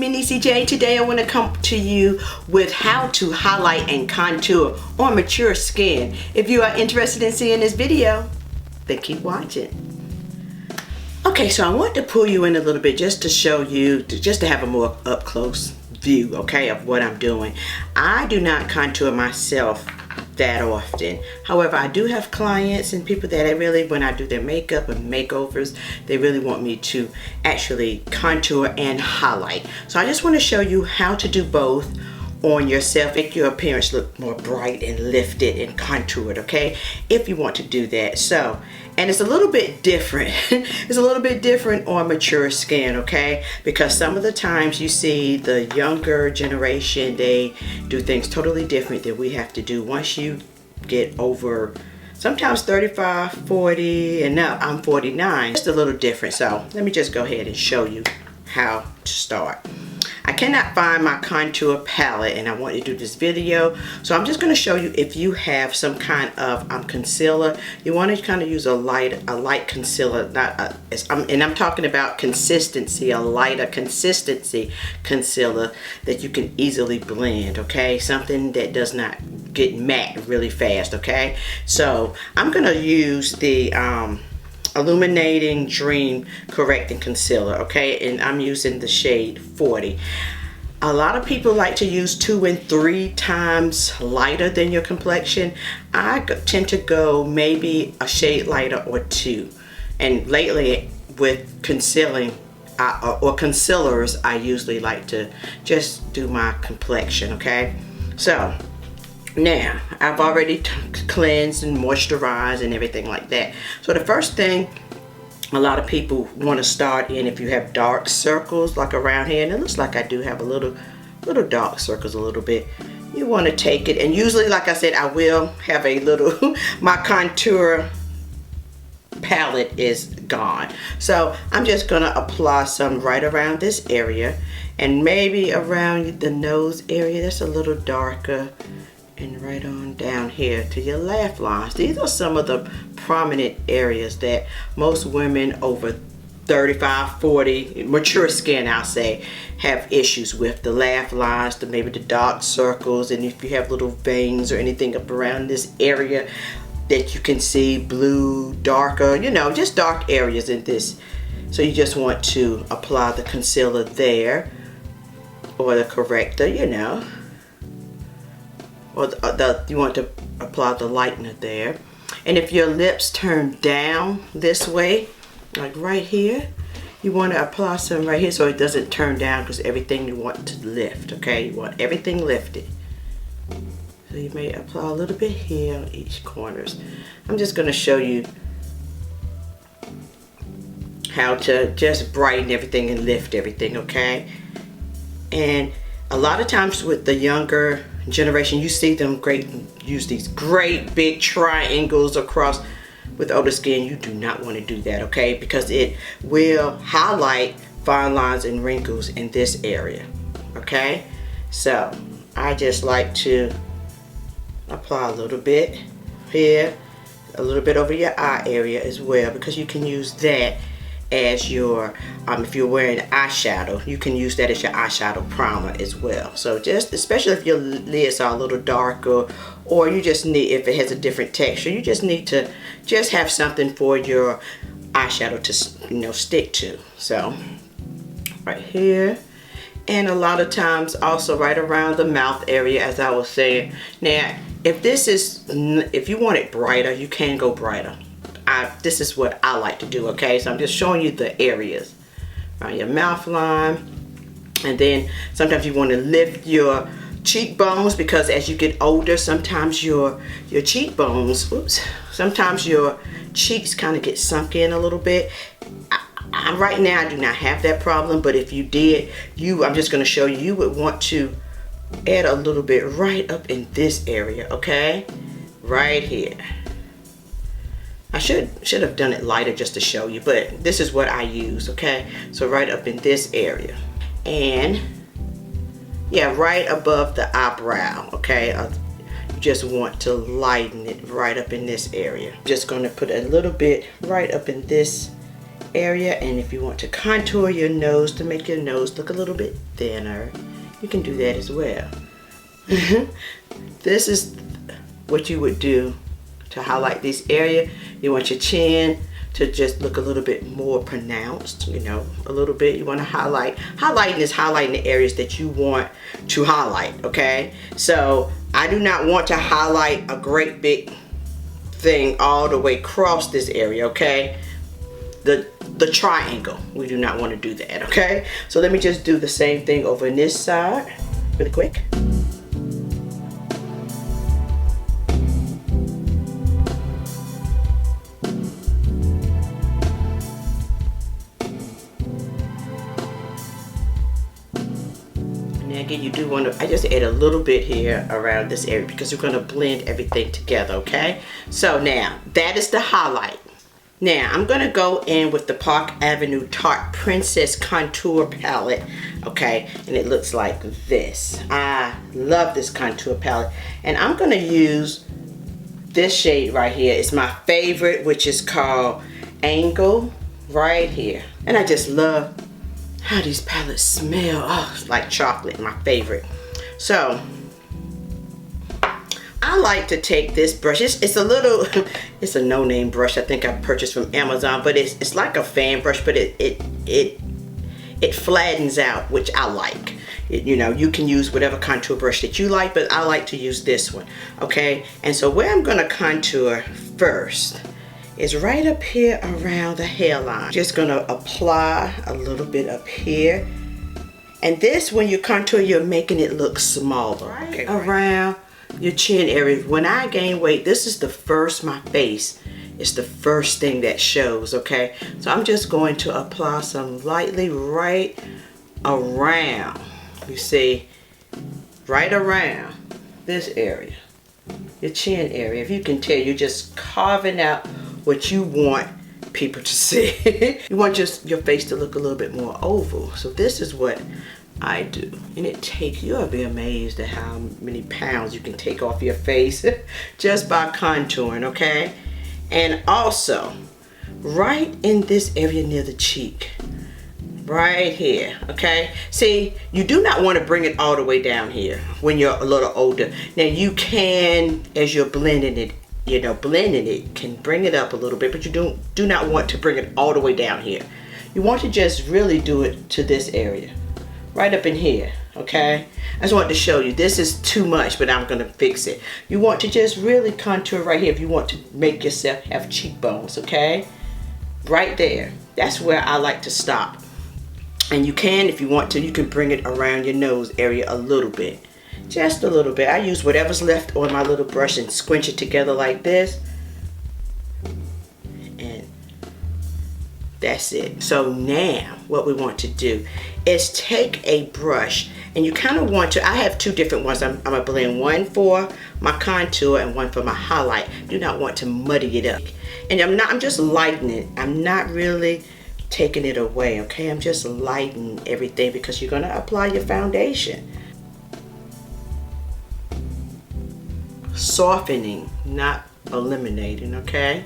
NeeCJae. Today I want to come to you with how to highlight and contour on mature skin. If you are interested in seeing this video, then keep watching. Okay, so I want to pull you in a little bit just to show you, just to have a more up close view, okay, of what I'm doing. I do not contour myself that often. However, I do have clients and people that I really, when I do their makeup and makeovers, they really want me to actually contour and highlight. So I just want to show you how to do both on yourself, make your appearance look more bright and lifted and contoured, okay, if you want to do that. So, and it's a little bit different. It's a little bit different on mature skin, okay, because some of the times you see the younger generation, they do things totally different than we have to do once you get over sometimes 35, 40, and now I'm 49. It's a little different. So let me just go ahead and show you how to start. I cannot find my contour palette and I want to do this video, so I'm just going to show you if you have some kind of concealer. You want to kind of use a light concealer, not and I'm talking about consistency, a lighter consistency concealer that you can easily blend, okay, something that does not get matte really fast, okay. So I'm going to use the Illuminating Dream Correcting Concealer, okay, and I'm using the shade 40. A lot of people like to use 2 and 3 times lighter than your complexion. I tend to go maybe a shade lighter or 2, and lately with concealing or concealers, I usually like to just do my complexion, okay. So now I've already cleansed and moisturized and everything like that. So the first thing a lot of people want to start in, if you have dark circles like around here, and it looks like I do have a little dark circles a little bit, you want to take it, and usually, like I said, I will have a little my contour palette is gone, so I'm just gonna apply some right around this area and maybe around the nose area that's a little darker, and right on down here to your laugh lines. These are some of the prominent areas that most women over 35, 40, mature skin, I'll say, have issues with. The laugh lines, maybe the dark circles, and if you have little veins or anything up around this area that you can see, blue, darker, you know, just dark areas in this. So you just want to apply the concealer there, or the corrector, you know, or you want to apply the lightener there. And if your lips turn down this way, like right here, you want to apply some right here so it doesn't turn down, because everything you want to lift, okay? You want everything lifted. So you may apply a little bit here on each corners. I'm just going to show you how to just brighten everything and lift everything, okay? And a lot of times with the younger generation, you see them use these great big triangles across. With older skin, you do not want to do that, okay, because it will highlight fine lines and wrinkles in this area, okay. So I just like to apply a little bit here, a little bit over your eye area as well, because you can use that as your if you're wearing eyeshadow, you can use that as your eyeshadow primer as well. So just, especially if your lids are a little darker, or you just need, if it has a different texture, you just need to just have something for your eyeshadow to, you know, stick to. So right here, and a lot of times also right around the mouth area, as I was saying. Now if you want it brighter, you can go brighter. This is what I like to do, okay? So I'm just showing you the areas around your mouth line. And then sometimes you want to lift your cheekbones, because as you get older, sometimes your cheekbones, sometimes your cheeks kind of get sunk in a little bit. Right now I do not have that problem, but if you did, I'm just going to show you, you would want to add a little bit right up in this area, okay? Right here. I I should have done it lighter just to show you, but this is what I use, okay? So right up in this area. And yeah, right above the eyebrow, okay? You just want to lighten it right up in this area. Just gonna put a little bit right up in this area, and if you want to contour your nose to make your nose look a little bit thinner, you can do that as well. This is what you would do to highlight this area. You want your chin to just look a little bit more pronounced, you know, a little bit. You want to highlight. Highlighting is highlighting the areas that you want to highlight, okay? So I do not want to highlight a great big thing all the way across this area, okay? The triangle, we do not want to do that, okay? So let me just do the same thing over in this side really quick. Again, you do want to, I just add a little bit here around this area because you're going to blend everything together, okay? So now, that is the highlight. Now, I'm going to go in with the Park Avenue Tarte Princess Contour Palette, okay? And it looks like this. I love this contour palette. And I'm going to use this shade right here. It's my favorite, which is called Angle, right here. And I just love how these palettes smell. Oh, it's like chocolate, my favorite. So I like to take this brush. It's a little, it's a no-name brush I think I purchased from Amazon, but it's like a fan brush, but it flattens out, which I like. You know, you can use whatever contour brush that you like, but I like to use this one, okay? And so where I'm gonna contour first is right up here around the hairline. Just gonna apply a little bit up here. And this, when you contour, you're making it look smaller, right? Around your chin area. When I gain weight, this is the first, my face is the first thing that shows, okay? So I'm just going to apply some lightly right around, you see, right around this area, your chin area. If you can tell, you're just carving out what you want people to see. You want just your face to look a little bit more oval. So this is what I do. And it takes, you'll be amazed at how many pounds you can take off your face just by contouring, okay? And also, right in this area near the cheek, right here, okay? See, you do not want to bring it all the way down here when you're a little older. Now you can, as you're blending it, you know, blending it can bring it up a little bit, but you do not want to bring it all the way down here. You want to just really do it to this area, right up in here, okay? I just wanted to show you, this is too much, but I'm gonna fix it. You want to just really contour right here if you want to make yourself have cheekbones, okay? Right there, that's where I like to stop. And you can, if you want to, you can bring it around your nose area a little bit. Just a little bit. I use whatever's left on my little brush and squinch it together like this. And that's it. So now what we want to do is take a brush, and you kind of want to, I have two different ones. I'm going to blend one for my contour and one for my highlight. Do not want to muddy it up. And I'm just lightening it. I'm not really taking it away, okay? I'm just lightening everything because you're going to apply your foundation. Softening, not eliminating, okay?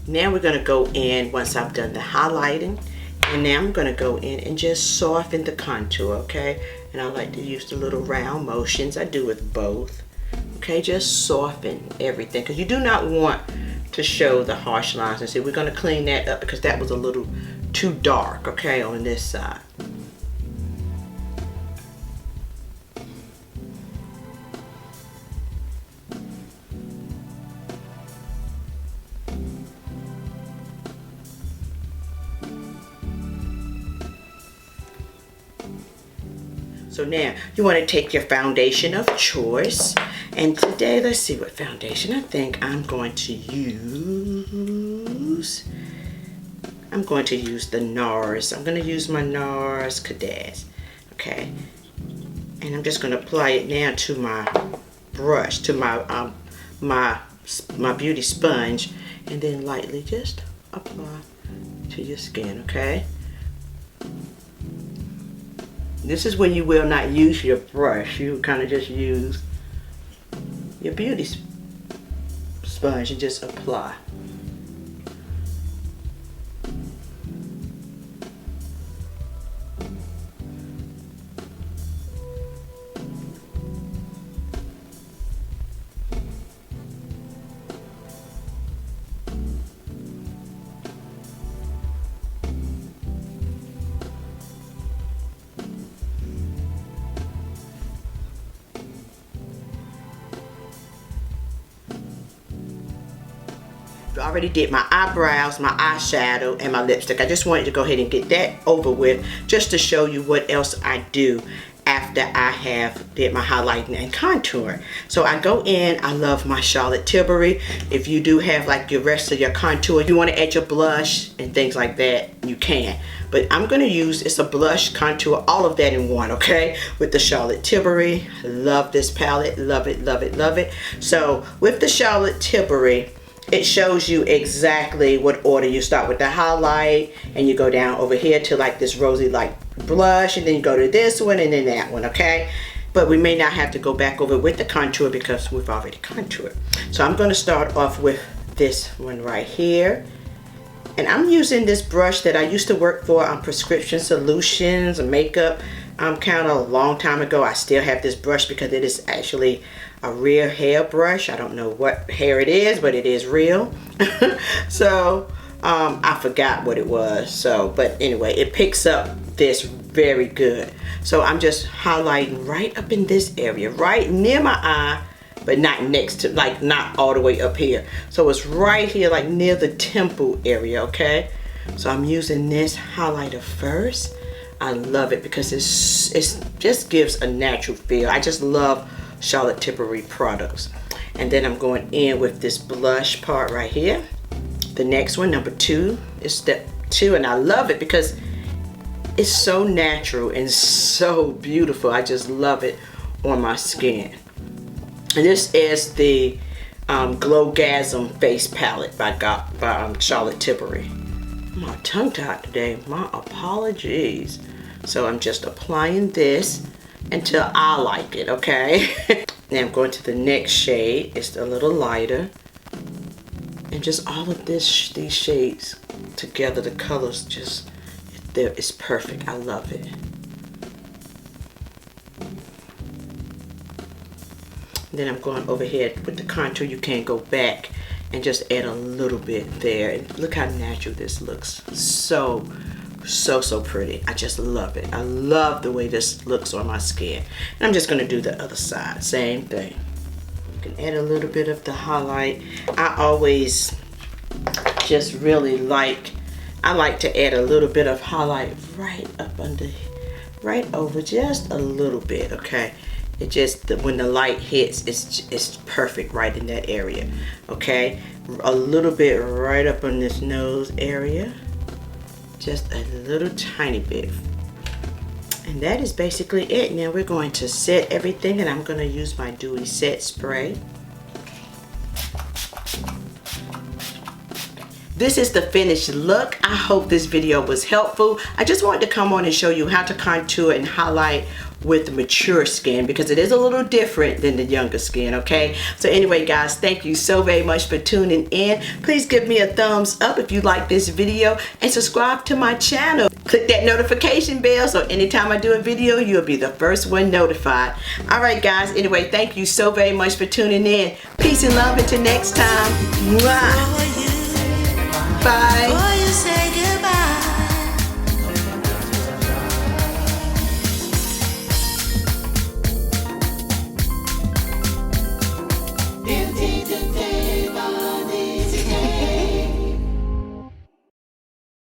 Now we're going to go in, once I've done the highlighting, and now I'm going to go in and just soften the contour, okay? And I like to use the little round motions. I do with both, okay? Just soften everything, because you do not want to show the harsh lines. And see, we're going to clean that up because that was a little too dark, okay, on this side. So now you want to take your foundation of choice, and today let's see what foundation. I think I'm going to use the Nars. I'm going to use my Nars Cadiz. Okay, and I'm just going to apply it now to my brush, to my my beauty sponge, and then lightly just apply to your skin. Okay, this is when you will not use your brush. You kind of just use your beauty sponge and just apply. I already did my eyebrows, my eyeshadow, and my lipstick. I just wanted to go ahead and get that over with just to show you what else I do after I have did my highlighting and contour. So I go in, I love my Charlotte Tilbury. If you do have like your rest of your contour, you want to add your blush and things like that, you can. But I'm going to use, it's a blush, contour, all of that in one, okay? With the Charlotte Tilbury. Love this palette. Love it, love it, love it. So with the Charlotte Tilbury, it shows you exactly what order. You start with the highlight and you go down over here to like this rosy light blush, and then you go to this one and then that one, okay? But we may not have to go back over with the contour because we've already contoured. So I'm going to start off with this one right here. And I'm using this brush that I used to work for on Prescription Solutions and makeup kind of a long time ago. I still have this brush because it is actually a real hair brush. I don't know what hair it is, but it is real. So I forgot what it was. So, but anyway, it picks up this very good. So I'm just highlighting right up in this area, right near my eye, but not next to, like not all the way up here. So it's right here, like near the temple area, okay? So I'm using this highlighter first. I love it because it just gives a natural feel. I just love Charlotte Tilbury products. And then I'm going in with this blush part right here. The next one, number 2, is step 2, and I love it because it's so natural and so beautiful. I just love it on my skin. And this is the LoveGasm face palette by Charlotte Tilbury. I'm all tongue-tied today. My apologies. So I'm just applying this until I like it, okay? Now I'm going to the next shade. It's a little lighter. And just all of these shades together, the colors just, it's perfect. I love it. Then I'm going over here with the contour. You can go back and just add a little bit there. And look how natural this looks. So pretty. I just love it. I love the way this looks on my skin. And I'm just going to do the other side. Same thing. You can add a little bit of the highlight. I always just really like to add a little bit of highlight right up under, right over just a little bit, okay? It just, when the light hits, it's perfect right in that area, okay? A little bit right up on this nose area. Just a little tiny bit. And that is basically it. Now we're going to set everything, and I'm going to use my Dewy Set Spray. This is the finished look. I hope this video was helpful. I just wanted to come on and show you how to contour and highlight with mature skin because it is a little different than the younger skin, okay? So anyway, guys, thank you so very much for tuning in. Please give me a thumbs up if you like this video and subscribe to my channel. Click that notification bell so anytime I do a video, you'll be the first one notified. All right, guys, anyway, thank you so very much for tuning in. Peace and love until next time. Mwah. Bye.